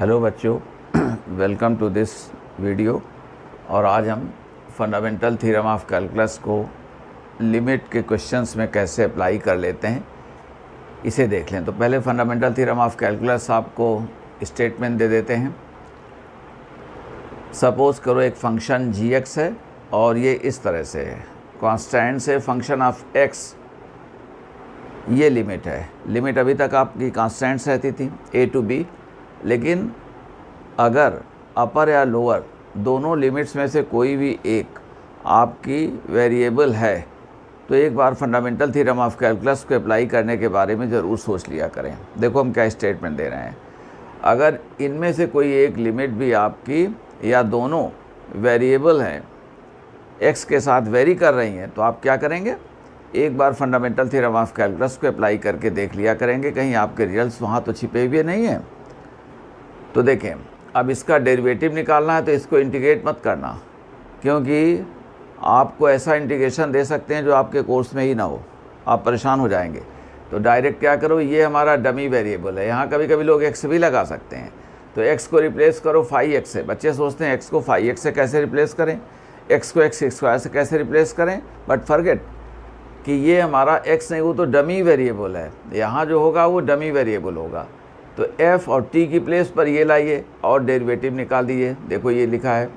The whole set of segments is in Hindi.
हेलो बच्चों, वेलकम टू दिस वीडियो। और आज हम फंडामेंटल थ्योरम ऑफ कैलकुलस को लिमिट के क्वेश्चंस में कैसे अप्लाई कर लेते हैं इसे देख लें। तो पहले फंडामेंटल थ्योरम ऑफ कैलकुलस आपको स्टेटमेंट दे देते हैं। सपोज करो एक फंक्शन g(x) है और ये इस तरह से है, कांस्टेंट से फंक्शन ऑफ x, ये लिमिट है। लिमिट अभी तक आपकी कांस्टेंट्स रहती थी a टू b, लेकिन अगर अपर या लोअर दोनों लिमिट्स में से कोई भी एक आपकी वेरिएबल है तो एक बार फंडामेंटल थ्योरम ऑफ कैलकुलस को अप्लाई करने के बारे में ज़रूर सोच लिया करें। देखो हम क्या स्टेटमेंट दे रहे हैं। अगर इनमें से कोई एक लिमिट भी आपकी या दोनों वेरिएबल हैं x के साथ वेरी कर रही हैं तो आप क्या करेंगे, एक बार फंडामेंटल थ्योरम ऑफ कैलकुलस को अप्लाई करके देख लिया करेंगे, कहीं आपके रिजल्ट्स वहाँ तो छिपे हुए नहीं हैं। तो देखें, अब इसका डेरिवेटिव निकालना है तो इसको इंटीग्रेट मत करना, क्योंकि आपको ऐसा इंटीग्रेशन दे सकते हैं जो आपके कोर्स में ही ना हो, आप परेशान हो जाएंगे। तो डायरेक्ट क्या करो, ये हमारा डमी वेरिएबल है, यहाँ कभी कभी लोग x भी लगा सकते हैं। तो x को रिप्लेस करो 5x से। बच्चे सोचते हैं x को 5x से कैसे रिप्लेस करें, x को x² से कैसे रिप्लेस करें, बट फॉरगेट कि ये हमारा x नहीं, वो तो डमी वेरिएबल है। यहाँ जो होगा वो डमी वेरिएबल होगा। तो f और t की प्लेस पर ये लाइए और डेरिवेटिव निकाल दीजिए। देखो ये लिखा है,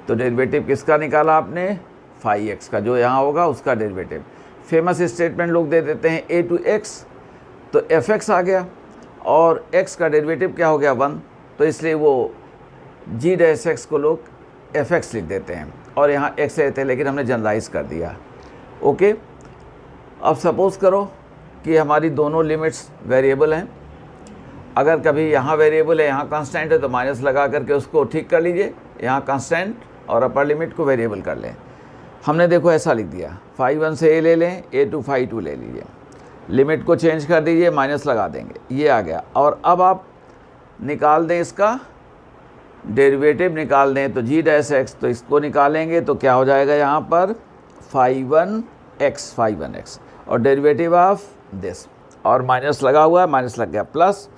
तो डेरिवेटिव किसका निकाला आपने, 5x का, जो यहाँ होगा उसका डेरिवेटिव। फेमस स्टेटमेंट लोग दे देते हैं a टू x, तो fx आ गया और x का डेरिवेटिव क्या हो गया 1, तो इसलिए वो g'(x) को लोग fx लिख देते हैं और यहाँ x लेते हैं, लेकिन हमने जनरलाइज कर दिया। ओके, अब सपोज़ करो कि हमारी दोनों लिमिट्स वेरिएबल हैं। अगर कभी यहाँ वेरिएबल है यहाँ कांस्टेंट है तो माइनस लगा करके उसको ठीक कर लीजिए, यहाँ कांस्टेंट और अपर लिमिट को वेरिएबल कर लें। हमने देखो ऐसा लिख दिया, 5(1) से a ले लें, a टू 5(2) ले लीजिए, लिमिट को चेंज कर दीजिए, माइनस लगा देंगे, ये आ गया। और अब आप निकाल दें इसका डेरिवेटिव, निकाल दें तो g'(x), तो इसको निकालेंगे तो क्या हो जाएगा यहाँ पर 5(1x) और डेरिवेटिव ऑफ दिस, और माइनस लगा हुआ है, माइनस लग गया, प्लस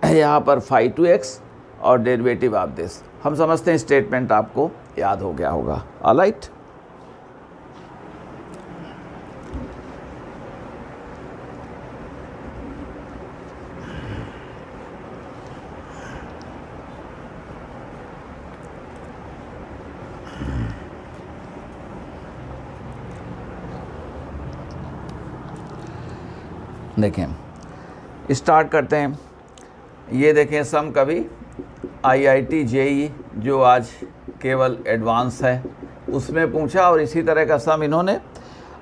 यहाँ पर 5(2x) और डेरिवेटिव ऑफ दिस। हम समझते हैं स्टेटमेंट आपको याद हो गया होगा। ऑलराइट, देखें स्टार्ट करते हैं। ये देखें सम कभी IIT JEE जो आज केवल एडवांस है उसमें पूछा, और इसी तरह का सम इन्होंने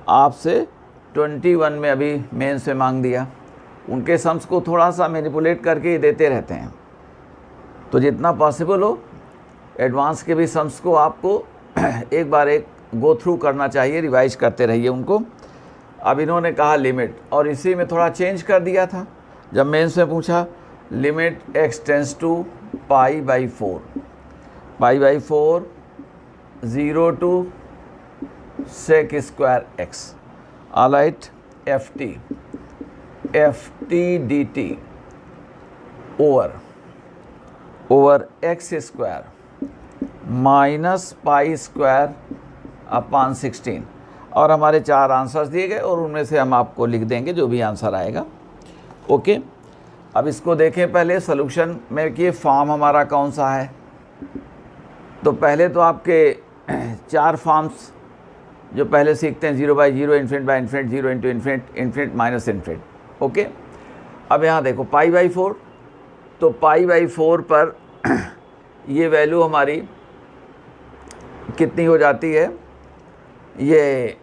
आपसे 21 में अभी मेंस में मांग दिया। उनके सम्स को थोड़ा सा मैनिपुलेट करके ही देते रहते हैं, तो जितना पॉसिबल हो एडवांस के भी सम्स को आपको एक बार एक गो थ्रू करना चाहिए, रिवाइज करते रहिए उनको। अब इन्होंने कहा लिमिट, और इसी में थोड़ा चेंज कर दिया था जब मेंस में पूछा, limit x tends to π/4, π/4 0 to sec²x। Alright, ft dt over x² minus π²/16। और हमारे 4 आंसर्स दिए गए और उनमें से हम आपको लिख देंगे जो भी आंसर आएगा। ओके, अब इसको देखें पहले सोल्यूशन में कि फॉर्म हमारा कौन सा है। तो पहले तो आपके 4 फॉर्म्स जो पहले सीखते हैं, 0/0, ∞/∞, 0 × ∞, ∞, -∞। ओके, अब यहाँ देखो π/4, तो π/4 पर ये वैल्यू हमारी कितनी हो जाती है, ये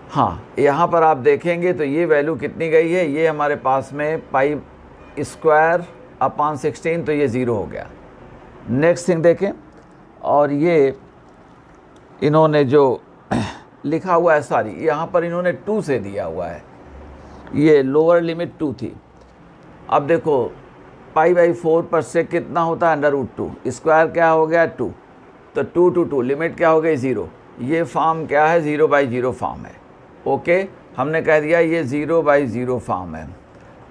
हाँ यहाँ पर आप देखेंगे तो ये वैल्यू कितनी गई है, ये हमारे पास में π²/16, तो ये 0 हो गया। नेक्स्ट थिंग देखें, और ये इन्होंने जो लिखा हुआ है, सॉरी यहाँ पर इन्होंने 2 से दिया हुआ है, ये लोअर लिमिट 2 थी। अब देखो π/4 पर से कितना होता है, √2, स्क्वायर क्या हो गया 2, तो 2 to 2 लिमिट क्या हो गई 0। ये फॉर्म क्या है, 0/0 फॉर्म है। ओके, हमने कह दिया ये 0/0 फॉर्म है।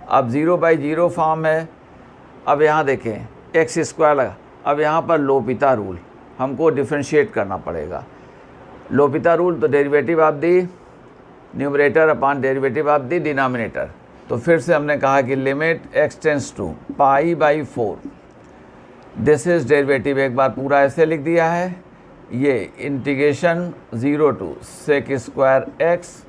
अब 0/0 फॉर्म है अब यहाँ देखें एक्स स्क्वायर लगा, अब यहाँ पर लोपिता रूल हमको डिफ्रेंशिएट करना पड़ेगा। लोपिता रूल तो derivative of the numerator upon derivative of the denominator. तो फिर से हमने कहा कि limit x tends to π/4, this is derivative, एक बार पूरा ऐसे लिख दिया है, ये integration 0 to sec square x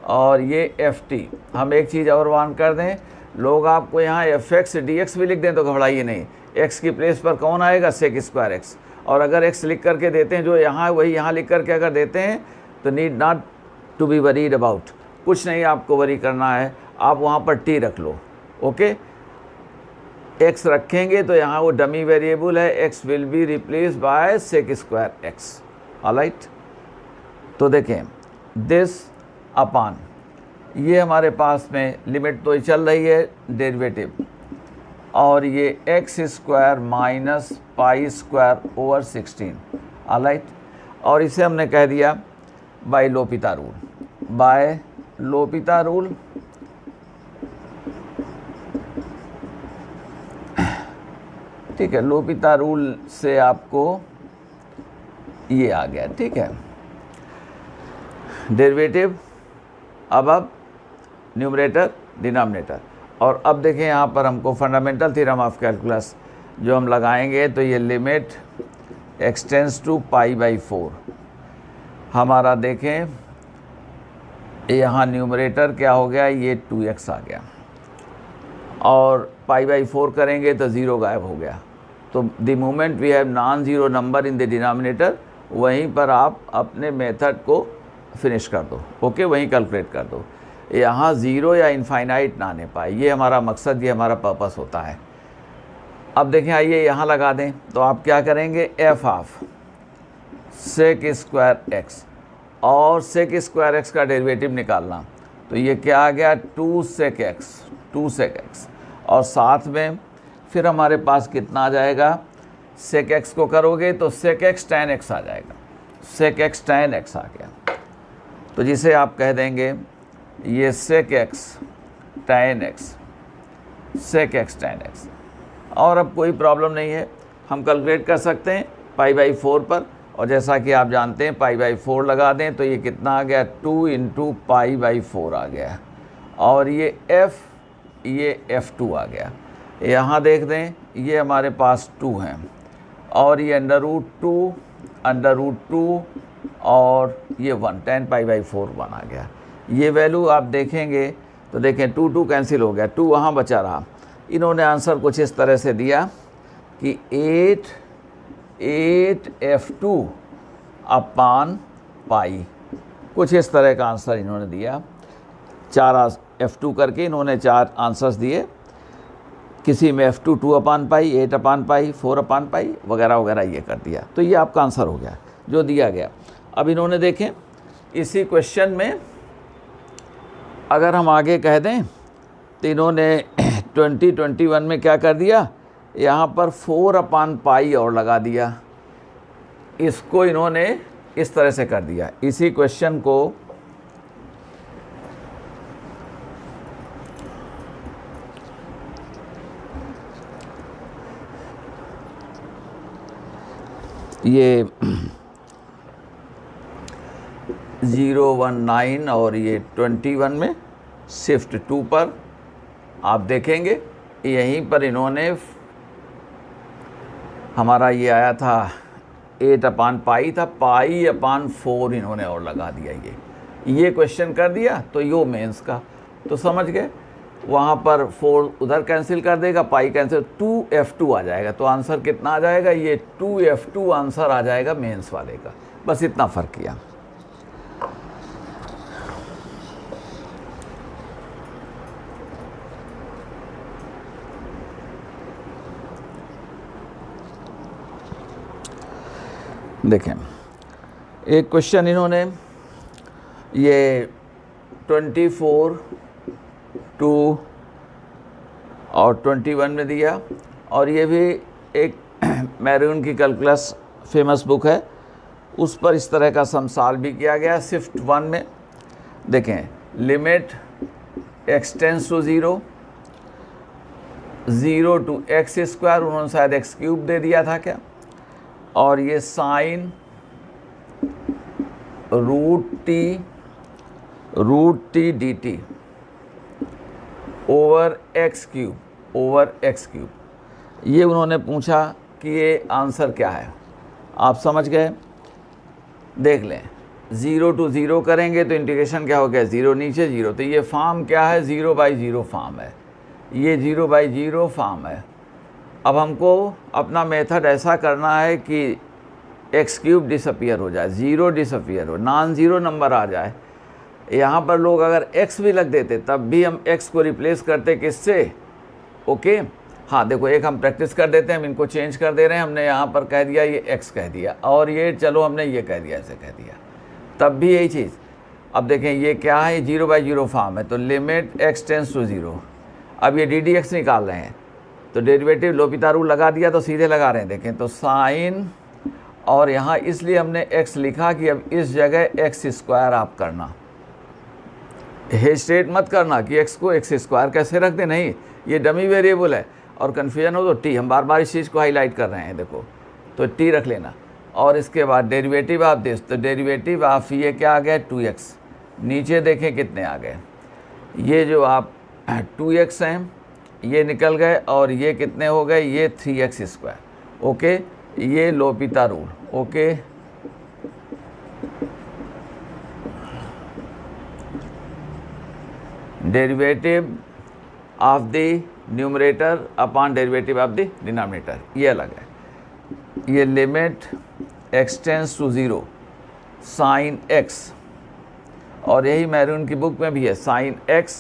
और ये ft। हम एक चीज़ और मान कर दें, लोग आपको यहाँ fx dx भी लिख दें तो घबराइए नहीं, x की प्लेस पर कौन आएगा, सेक स्क्वायर x, और अगर x लिख करके देते हैं जो यहाँ वही यहाँ लिख करके अगर देते हैं तो need not to be worried about, कुछ नहीं आपको वरी करना है, आप वहाँ पर t रख लो। ओके, x रखेंगे तो यहाँ वो डमी वेरिएबल है, x will be replace by sec square x। Alright, तो देखें दिस अपान ये हमारे पास में लिमिट तो चल रही है डेरिवेटिव, और ये x square minus pi square over 16। Alright, और इसे हमने कह दिया बाय लोपिता रूल, बाय लोपिता रूल। ठीक है, लोपिता रूल से आपको ये आ गया। ठीक है, डेरिवेटिव अब न्यूमरेटर डिनोमिनेटर। और अब देखें यहाँ पर हमको फंडामेंटल थ्योरम ऑफ कैलकुलस जो हम लगाएंगे, तो ये लिमिट एक्स टेंस टू π/4 हमारा देखें यहाँ न्यूमरेटर क्या हो गया, ये 2x आ गया, और π/4 करेंगे तो 0 गायब हो गया। तो the moment we have non zero number in the denominator, वहीं पर आप अपने मेथड को फिनिश कर दो। ओके, वहीं कैलकुलेट कर दो, यहाँ ज़ीरो या इनफाइनाइट ना आने पाए, ये हमारा मकसद, ये हमारा पर्पस होता है। अब देखें, आइए यहाँ लगा दें, तो आप क्या करेंगे, F of sec square x, और सेक स्क्वायर एक्स का डेरिवेटिव निकालना, तो ये क्या आ गया, 2 सेक एक्स, और साथ में फिर हमारे पास कितना आ जाएगा, सेक एक्स को करोगे तो सेक एक्स टैन एक्स आ जाएगा, सेक एक्स टैन एक्स आ गया, तो जिसे आप कह देंगे ये sec x tan x, sec x tan x. और अब कोई प्रॉब्लम नहीं है, हम कैलकुलेट कर सकते हैं π/4 पर, और जैसा कि आप जानते हैं π/4 लगा दें तो ये कितना आ गया, 2 × π/4 आ गया, और ये f2 आ गया। यहाँ देख दें, ये हमारे पास 2 हैं, और ये √2 और ये 1 10 π/4 1 आ गया। ये वैल्यू आप देखेंगे तो देखें 2 कैंसिल हो गया, 2 वहाँ बचा रहा। इन्होंने आंसर कुछ इस तरह से दिया कि 8f2 अपान पाई, कुछ इस तरह का आंसर इन्होंने दिया। 4 f2 करके इन्होंने 4 आंसर्स दिए, किसी में f2 2 अपान पाई, 8 अपान पाई, 4 अपान पाई वगैरह वगैरह ये कर दिया। तो ये आपका आंसर हो गया जो दिया गया। अब इन्होंने देखें इसी क्वेश्चन में अगर हम आगे कह दें तो इन्होंने 2021 में क्या कर दिया, यहाँ पर 4 अपान पाई और लगा दिया, इसको इन्होंने इस तरह से कर दिया। इसी क्वेश्चन को ये 019 और ये 21 में शिफ्ट 2 पर आप देखेंगे, यहीं पर इन्होंने हमारा ये आया था 8 अपान पाई था, पाई अपान 4 इन्होंने और लगा दिया। ये क्वेश्चन कर दिया तो यो मेंस का, तो समझ गए, वहाँ पर 4 उधर कैंसिल कर देगा, पाई कैंसिल, 2f2 आ जाएगा। तो आंसर कितना आ जाएगा, ये 2f2 आंसर आ जाएगा मेंस वाले का। बस इतना फ़र्क किया। देखें एक क्वेश्चन इन्होंने ये 24, 2 और 21 में दिया, और ये भी एक मैरून की कैलकुलस फेमस बुक है, उस पर इस तरह का सम सॉल्व भी किया गया। शिफ्ट 1 में देखें limit x tends to 0 0 to x square, उन्होंने शायद एक्स क्यूब दे दिया था क्या, और ये sine root t d t over x cube, ये उन्होंने पूछा कि ये आंसर क्या है। आप समझ गए? देख लें, 0 टू 0 करेंगे तो इंटीग्रेशन क्या हो गया, 0 नीचे 0, तो ये फॉर्म क्या है, 0/0 फॉर्म है, ये 0/0 फॉर्म है। अब हमको अपना मेथड ऐसा करना है कि एक्स क्यूब डिसअपियर हो जाए, 0 डिसअपियर हो, नॉन ज़ीरो नंबर आ जाए। यहाँ पर लोग अगर x भी लग देते तब भी हम x को रिप्लेस करते किससे, ओके। हाँ देखो, एक हम प्रैक्टिस कर देते हैं, हम इनको चेंज कर दे रहे हैं, हमने यहाँ पर कह दिया ये x कह दिया, और ये चलो हमने ये कह दिया, ऐसे कह दिया, तब भी यही चीज़। अब देखें ये क्या है, 0/0 फॉर्म है, तो लिमिट x टेंस टू 0। अब ये ddx निकाल रहे हैं, तो डेरिवेटिव लोपिता रूल लगा दिया तो सीधे लगा रहे हैं। देखें तो साइन, और यहाँ इसलिए हमने x लिखा कि अब इस जगह x स्क्वायर आप करना, हेजिटेट मत करना कि x को x स्क्वायर कैसे रख दे, नहीं, ये डमी वेरिएबल है, और कन्फ्यूजन हो तो t, हम बार बार इस चीज़ को हाईलाइट कर रहे हैं, देखो तो t रख लेना। और इसके बाद डेरिवेटिव आप देख, तो डेरिवेटिव आप ये क्या आ गया, 2x, नीचे देखें कितने आ गए, ये जो आप 2x हैं ये निकल गए, और ये कितने हो गए, ये 3x स्क्वायर, ओके। ये L'Hopital rule, okay. Derivative of the numerator upon derivative of the denominator, ये अलग है। ये limit x tends to 0 sine x, और यही मैरून की बुक में भी है साइन x,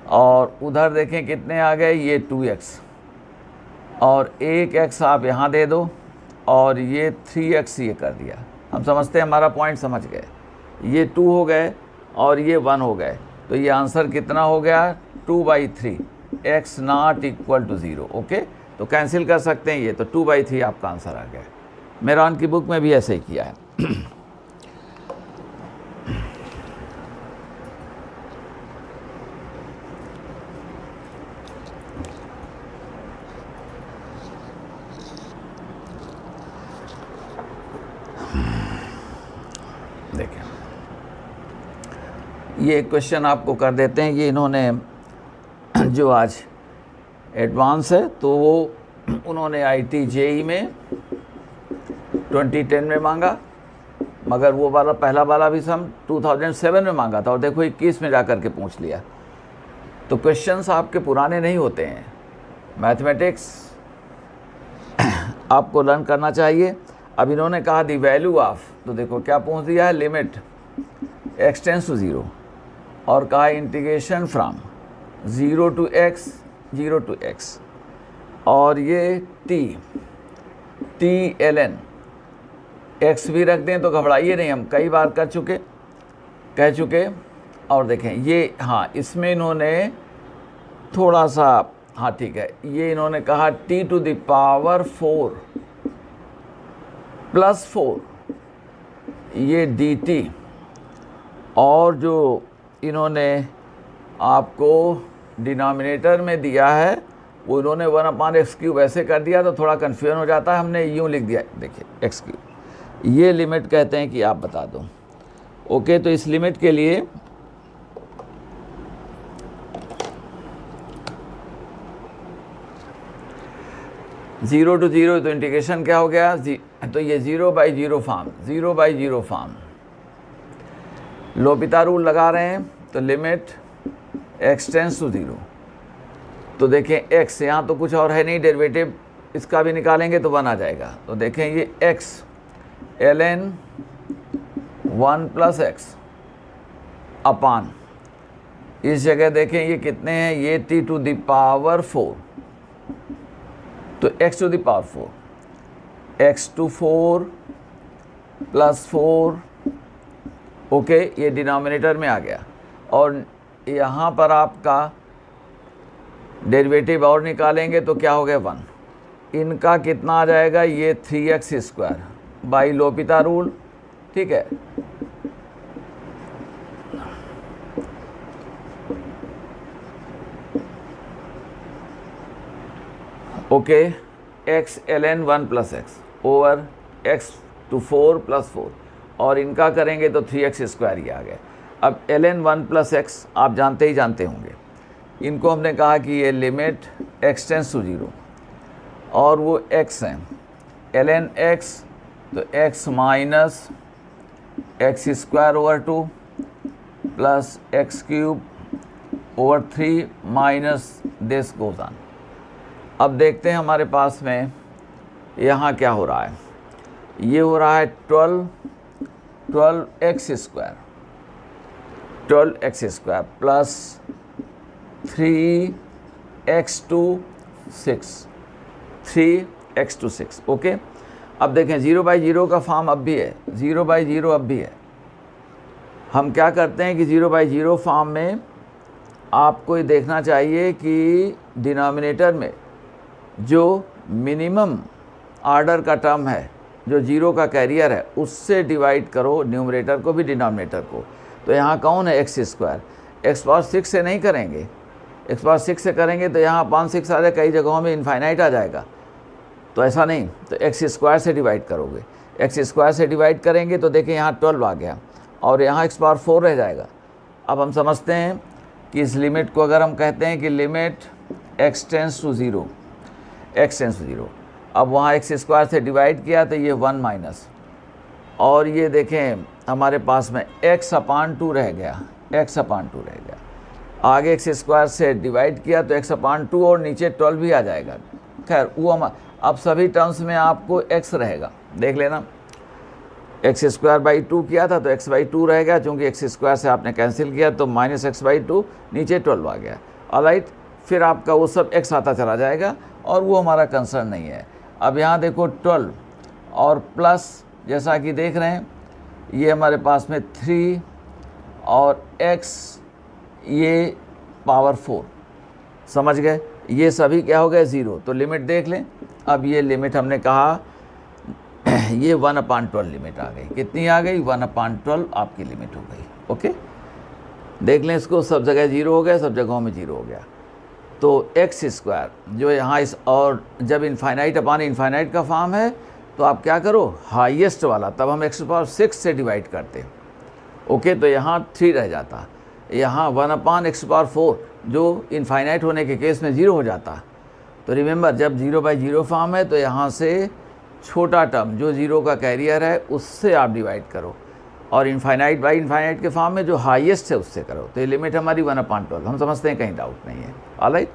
और उधर देखें कितने आ गए, ये 2x, और एक x आप यहाँ दे दो, और ये 3x ये कर दिया। हम समझते हैं, हमारा पॉइंट समझ गए, ये 2 हो गए और ये 1 हो गए, तो ये आंसर कितना हो गया, 2/3, x not equal to 0, okay. तो कैंसिल कर सकते हैं ये, तो 2/3 आपका आंसर आ गया। मेरॉन की बुक में भी ऐसे ही किया है। देखें, ये क्वेश्चन आपको कर देते हैं, ये इन्होंने जो आज एडवांस है, तो वो उन्होंने IIT JEE में 2010 में मांगा, मगर वो वाला पहला वाला भी हम 2007 में मांगा था, और देखो 21 में जा कर के पूछ लिया। तो क्वेश्चंस आपके पुराने नहीं होते हैं, मैथमेटिक्स आपको लर्न करना चाहिए। अब इन्होंने कहा दी वैल्यू ऑफ, तो देखो क्या पूछ दिया है, लिमिट x टेंस टू 0, और कहा इंटीग्रेशन फ्रॉम 0 टू x, और ये t ln x भी रख दें तो घबराइए नहीं, हम कई बार कह चुके। और देखें ये, हाँ इसमें इन्होंने थोड़ा सा, हाँ ठीक है, ये इन्होंने कहा t टू द पावर 4 + 4 ये dt, और जो इन्होंने आपको डिनोमिनेटर में दिया है वो इन्होंने 1/x³ ऐसे कर दिया, तो थोड़ा कन्फ्यूजन हो जाता है, हमने यूँ लिख दिया, देखिए x³, ये लिमिट कहते हैं कि आप बता दो, ओके। तो इस लिमिट के लिए ज़ीरो टू 0, तो इंटीग्रेशन क्या हो गया, तो ये 0/0 फॉर्म, लोपिता रूल लगा रहे हैं, तो लिमिट x टेंस टू 0, तो देखें x, यहाँ तो कुछ और है नहीं, डेरिवेटिव इसका भी निकालेंगे तो 1 आ जाएगा। तो देखें ये x ln 1 + x अपान, इस जगह देखें ये कितने हैं, ये t टू द पावर 4, तो x to the power 4, x to 4 + 4, okay, ये डिनोमिनेटर में आ गया। और यहाँ पर आपका डेरिवेटिव और निकालेंगे तो क्या हो गया, 1, इनका कितना आ जाएगा, ये 3x² बाई लोपिता रूल, ठीक है। Okay, x ln 1 plus x over x to 4 plus 4, और इनका करेंगे तो 3x स्क्वायर ही आ गया। अब ln 1 प्लस एक्स आप जानते ही जानते होंगे, इनको हमने कहा कि ये लिमिट x टेंस टू 0 और वो x हैं, ln x तो x minus x square over 2 plus x cube over 3 minus this goes on. अब देखते हैं हमारे पास में यहाँ क्या हो रहा है। ये हो रहा है 12x square plus 3x to 6 okay. अब देखें 0/0 का फॉर्म अब भी है, 0/0 अब भी है। हम क्या करते हैं कि 0/0 फॉर्म में आपको ये देखना चाहिए कि डिनोमिनेटर में जो मिनिमम ऑर्डर का टर्म है, जो 0 का कैरियर है, उससे डिवाइड करो न्यूमरेटर को भी डिनोमिनेटर को। तो यहाँ कौन है x स्क्वायर, x पावर 6 से नहीं करेंगे, x पावर 6 से करेंगे तो यहाँ 5 6 आ जाए, कई जगहों में इनफाइनाइट आ जाएगा, तो ऐसा नहीं, तो x स्क्वायर से डिवाइड करोगे। x स्क्वायर से डिवाइड करेंगे तो देखिए यहाँ 12 आ गया और यहाँ x पावर 4 रह जाएगा। अब हम समझते हैं कि इस लिमिट को अगर हम कहते हैं कि लिमिट x टेंस टू 0, अब वहाँ x स्क्वायर से डिवाइड किया तो ये 1 माइनस, और ये देखें हमारे पास में x/2 रह गया, आगे x स्क्वायर से डिवाइड किया तो x/2 और नीचे 12 भी आ जाएगा। खैर वो हम अब सभी टर्म्स में आपको x रहेगा, देख लेना। x²/2 किया था तो x/2 रहेगा, चूँकि x स्क्वायर से आपने कैंसिल किया तो माइनस x/2, नीचे 12 आ गया। ऑलराइट, फिर आपका वो सब x आता चला जाएगा और वो हमारा कंसर्न नहीं है। अब यहाँ देखो 12 और प्लस, जैसा कि देख रहे हैं ये हमारे पास में 3 और x ये पावर 4, समझ गए, ये सभी क्या हो गए 0। तो लिमिट देख लें। अब ये लिमिट हमने कहा ये 1/12 लिमिट आ गई, कितनी आ गई 1/12 आपकी लिमिट हो गई। ओके, देख लें इसको, सब जगह 0 हो गया, सब जगहों में 0 हो गया। तो एक्स स्क्वायर जो यहाँ इस, और जब इनफाइनाइट अपान इनफाइनाइट का फॉर्म है तो आप क्या करो हाईएस्ट वाला, तब हम x⁻6 से डिवाइड करते। ओके, तो यहाँ 3 रह जाता, यहाँ 1/x⁴ जो इनफाइनाइट होने के केस में 0 हो जाता। तो रिमेंबर, जब 0/0 फॉर्म है तो यहाँ से छोटा टर्म जो 0 का कैरियर है उससे आप डिवाइड करो, और इनफाइनाइट बाई इनफाइनाइट के फॉर्म में जो हाईएस्ट है उससे करो। तो ये लिमिट हमारी 1/12, हम समझते हैं, कहीं डाउट नहीं है। ऑलराइट,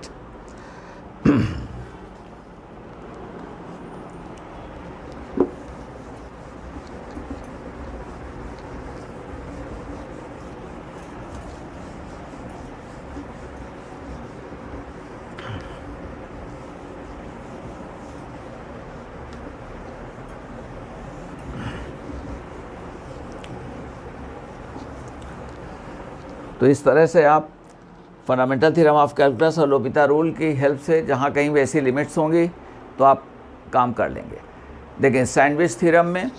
तो इस तरह से आप फंडामेंटल थ्योरम ऑफ कैलकुलस और लोपिता रूल की हेल्प से जहाँ कहीं भी ऐसी लिमिट्स होंगी तो आप काम कर लेंगे। देखें, सैंडविच थ्योरम में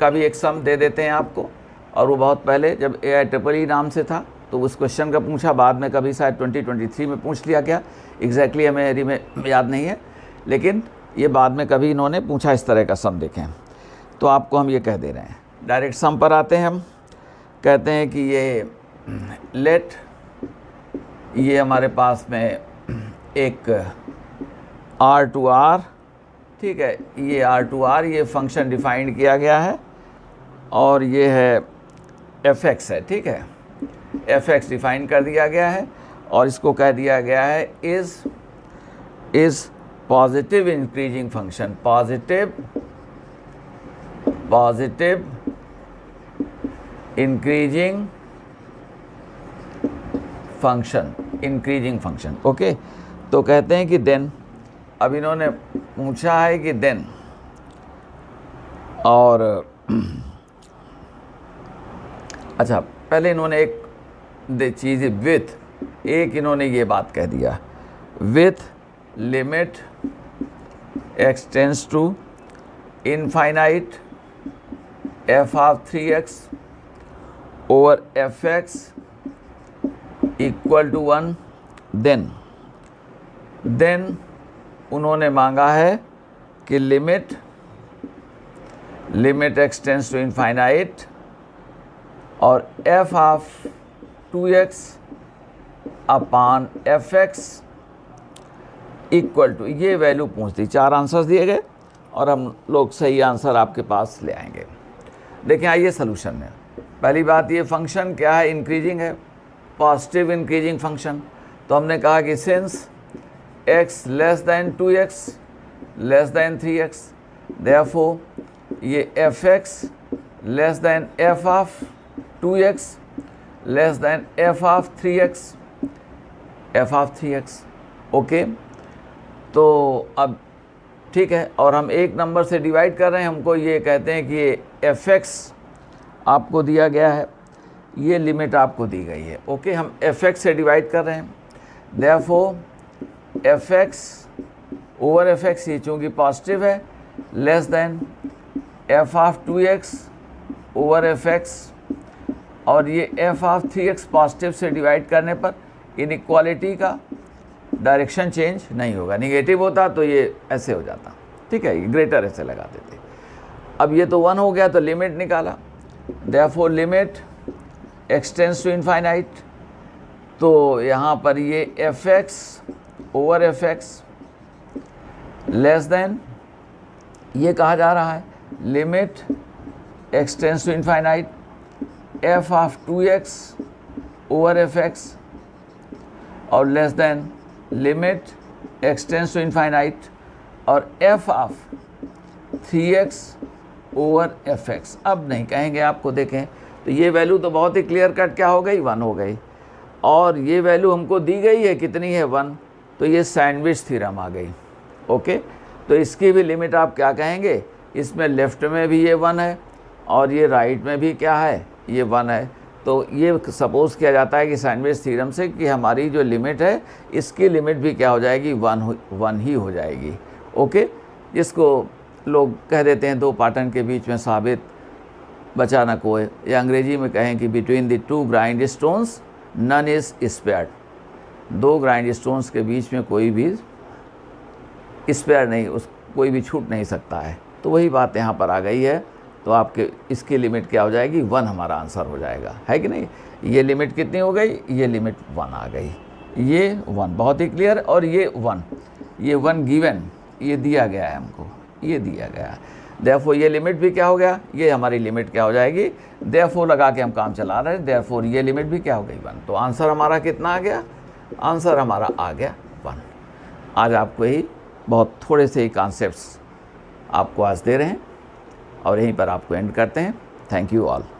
कभी एक सम दे देते हैं आपको, और वो बहुत पहले जब AIEEE नाम से था तो उस क्वेश्चन का पूछा, बाद में कभी शायद 2023 में पूछ लिया क्या, एग्जैक्टली हमें याद नहीं है, लेकिन ये बाद में कभी इन्होंने पूछा इस तरह का सम। देखें तो आपको हम ये कह दे रहे हैं। डायरेक्ट सम पर आते हैं, हम कहते हैं कि ये लेट, ये हमारे पास में एक R2R, ठीक है, ये R2R ये फंक्शन डिफाइंड किया गया है, और ये है fx है, ठीक है, fx डिफाइन कर दिया गया है, और इसको कह दिया गया है is positive increasing function, positive increasing function. Okay, तो कहते हैं कि देन, अब इन्होंने पूछा है कि देन, और अच्छा पहले इन्होंने एक चीज़ विथ, एक इन्होंने ये बात कह दिया, with limit x tends to infinite f(3x) over fx equal to 1, then उन्होंने मांगा है कि limit x tends to infinite और f of 2x upon fx equal to, ये वैल्यू पूछ दी। 4 आंसर्स दिए गए और हम लोग सही आंसर आपके पास ले आएंगे। देखें आइए सोल्यूशन में। पहली बात, ये फंक्शन क्या है? इंक्रीजिंग है, पॉजिटिव इंक्रीजिंग फंक्शन। तो हमने कहा कि since x less than 2x less than 3x, therefore ये fx less than f of 2x less than f of 3x, okay. तो अब ठीक है, और हम एक नंबर से डिवाइड कर रहे हैं, हमको ये कहते हैं कि ये fx आपको दिया गया है, ये लिमिट आपको दी गई है, ओके। हम fx से डिवाइड कर रहे हैं, देयरफॉर fx ओवर fx, ये चूँकि पॉजिटिव है, less than f of 2x over fx, और ये f ऑफ 3x पॉजिटिव से डिवाइड करने पर इनइक्वालिटी का डायरेक्शन चेंज नहीं होगा। निगेटिव होता तो ये ऐसे हो जाता, ठीक है, ग्रेटर ऐसे लगा देते। अब ये तो 1 हो गया, तो लिमिट निकाला, therefore limit x tends to infinite, तो यहाँ पर ये fx over fx less than, ये कहा जा रहा है limit x tends to infinite f of 2x over fx, और less than limit x tends to infinite और f of 3x over fx। अब नहीं कहेंगे आपको, देखें तो ये वैल्यू तो बहुत ही क्लियर कट क्या हो गई, 1 हो गई, और ये वैल्यू हमको दी गई है कितनी है, 1, तो ये सैंडविच थ्योरम आ गई, ओके। तो इसकी भी लिमिट आप क्या कहेंगे, इसमें लेफ़्ट में भी ये 1 है और ये राइट में भी क्या है, ये 1 है। तो ये सपोज़ किया जाता है कि सैंडविच थ्योरम से कि हमारी जो लिमिट है, इसकी लिमिट भी क्या हो जाएगी, 1 ही हो जाएगी, ओके। जिसको लोग कह देते हैं 2 पाटन के बीच में साबित बचा न कोई, या अंग्रेजी में कहें कि between the 2 grind stones none is spared, 2 grind stones के बीच में कोई भी स्पेयर नहीं, कोई भी छूट नहीं सकता है। तो वही बात यहाँ पर आ गई है। तो आपके इसकी लिमिट क्या हो जाएगी, 1 हमारा आंसर हो जाएगा, है कि नहीं। ये लिमिट कितनी हो गई, ये लिमिट 1 आ गई, ये 1 बहुत ही क्लियर, और ये 1 गिवन, ये दिया गया है हमको, ये दिया गया है। देयरफॉर ये लिमिट भी क्या हो गया, ये हमारी लिमिट क्या हो जाएगी, देयरफॉर लगा के हम काम चला रहे हैं, देयरफॉर ये लिमिट भी क्या हो गई, 1। तो आंसर हमारा कितना आ गया, आंसर हमारा आ गया 1। आज आपको यही बहुत थोड़े से ही कॉन्सेप्ट्स आपको आज दे रहे हैं और यहीं पर आपको एंड करते हैं। Thank you all.